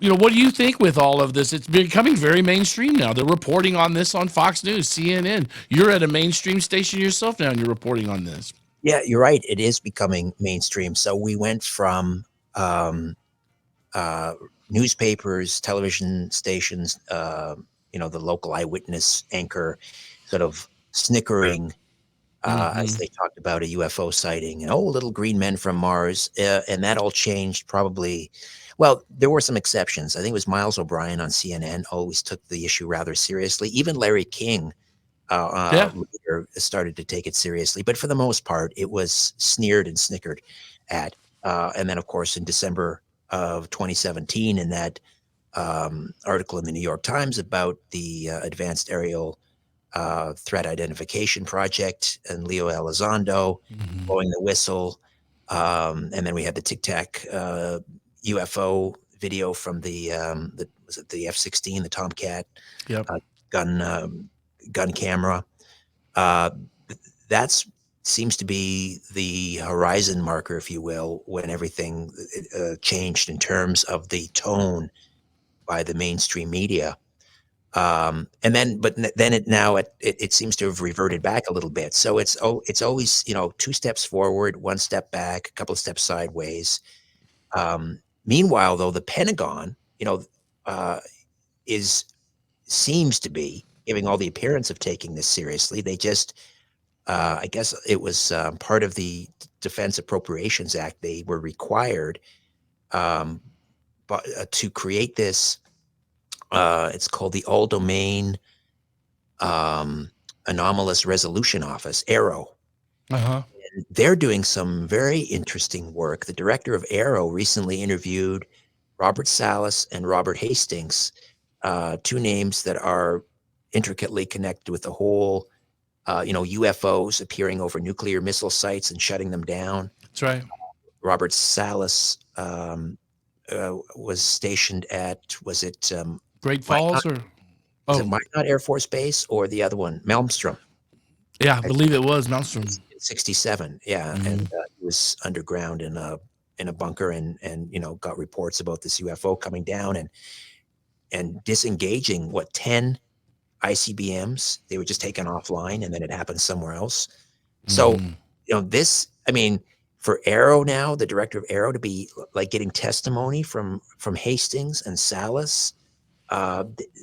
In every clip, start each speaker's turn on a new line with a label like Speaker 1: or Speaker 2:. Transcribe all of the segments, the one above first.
Speaker 1: what do you think with all of this? It's becoming very mainstream now. They're reporting on this on Fox News, CNN. You're at a mainstream station yourself now, and you're reporting on this.
Speaker 2: Yeah, you're right. It is becoming mainstream. So we went from um, uh, newspapers, television stations, the local eyewitness anchor sort of snickering as
Speaker 1: Hmm.
Speaker 2: they talked about a UFO sighting and, oh, little green men from Mars. And that all changed probably. Well, there were some exceptions. I think it was Miles O'Brien on CNN always took the issue rather seriously. Even Larry King
Speaker 1: Yeah.
Speaker 2: later started to take it seriously. But for the most part, it was sneered and snickered at. And then, of course, in December of 2017, in that article in the New York Times about the Advanced Aerial Threat Identification Project and Leo Elizondo
Speaker 1: Hmm.
Speaker 2: blowing the whistle. And then we had the Tic Tac UFO video from the was it the F-16, the Tomcat
Speaker 1: Yep.
Speaker 2: uh, gun gun camera. Uh, that's seems to be the horizon marker, if you will, when everything changed in terms of the tone by the mainstream media. And then, but then it seems to have reverted back a little bit. So it's always two steps forward, one step back, a couple of steps sideways. Meanwhile, though, the Pentagon, uh, is seems to be giving all the appearance of taking this seriously. They just, I guess it was part of the Defense Appropriations Act. They were required um, to create this. It's called the All Domain um, Anomalous Resolution Office, ARROW.
Speaker 1: Uh-huh.
Speaker 2: They're doing some very interesting work. The director of ARROW recently interviewed Robert Salas and Robert Hastings, two names that are intricately connected with the whole, UFOs appearing over nuclear missile sites and shutting them down.
Speaker 1: That's right.
Speaker 2: Robert Salas was stationed at, was it
Speaker 1: Great
Speaker 2: Minot?
Speaker 1: Falls or
Speaker 2: Was it
Speaker 1: oh
Speaker 2: Minot Air Force Base or the other one, Malmstrom?
Speaker 1: yeah, I
Speaker 2: I
Speaker 1: believe it was Maelstrom.
Speaker 2: in '67, yeah, and,
Speaker 1: Hmm.
Speaker 2: he was underground in a bunker and, got reports about this UFO coming down and disengaging, 10 ICBMs? They were just taken offline, and then it happened somewhere else. So,
Speaker 1: Hmm.
Speaker 2: this I mean, for Arrow now, the director of Arrow to be, like, getting testimony from Hastings and Salas,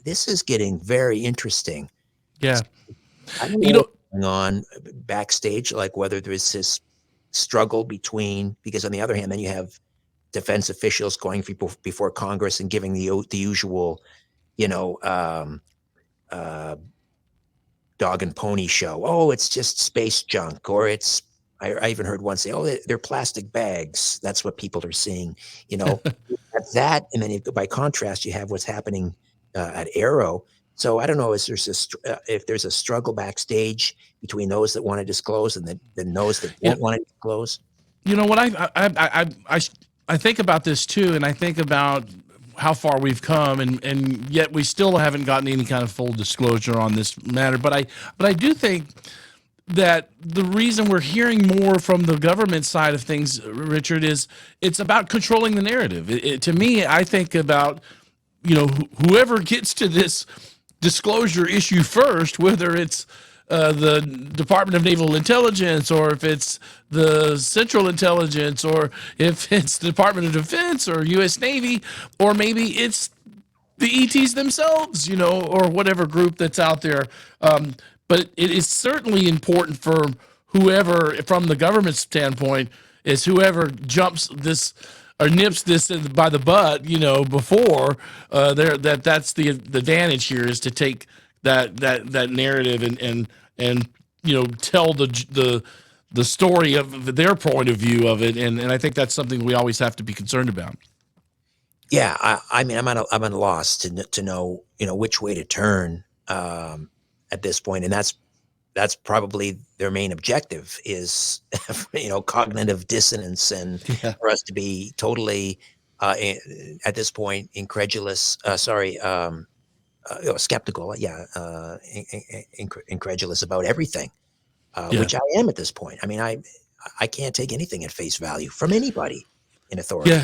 Speaker 2: this is getting very interesting.
Speaker 1: Yeah.
Speaker 2: I don't know
Speaker 1: You
Speaker 2: what's
Speaker 1: know,
Speaker 2: going on backstage, like whether there's this struggle between, because on the other hand, then you have defense officials going before Congress and giving the usual, you know, um, uh, dog and pony show. Oh, it's just space junk, or it's. I even heard one say, "Oh, they're plastic bags." That's what people are seeing. You know, at that, and then by contrast, you have what's happening at Arrow. So I don't know if there's a struggle backstage between those that want to disclose and then those that
Speaker 1: you know,
Speaker 2: don't want to disclose.
Speaker 1: what I think about this too, and I think about how far we've come, and yet we still haven't gotten any kind of full disclosure on this matter. But I do think that the reason we're hearing more from the government side of things, Richard, is it's about controlling the narrative. To me, I think about whoever gets to this disclosure issue first, whether it's the Department of Naval Intelligence, or if it's the Central Intelligence, or if it's the Department of Defense or U.S. Navy, or maybe it's the ETs themselves, or whatever group that's out there. But it is certainly important for whoever, from the government standpoint, is whoever jumps this or nips this by the butt, before that's the advantage here, is to take that narrative and tell the story of their point of view of it, and I think that's something we always have to be concerned about.
Speaker 2: Yeah, I mean, I'm at a loss to know which way to turn at this point, and that's probably their main objective is cognitive dissonance, and
Speaker 1: Yeah.
Speaker 2: for us to be totally at this point incredulous, sorry, skeptical, yeah, incredulous about everything,
Speaker 1: Yeah.
Speaker 2: which I am at this point. I mean, I can't take anything at face value from anybody in
Speaker 1: Yeah.
Speaker 2: authority.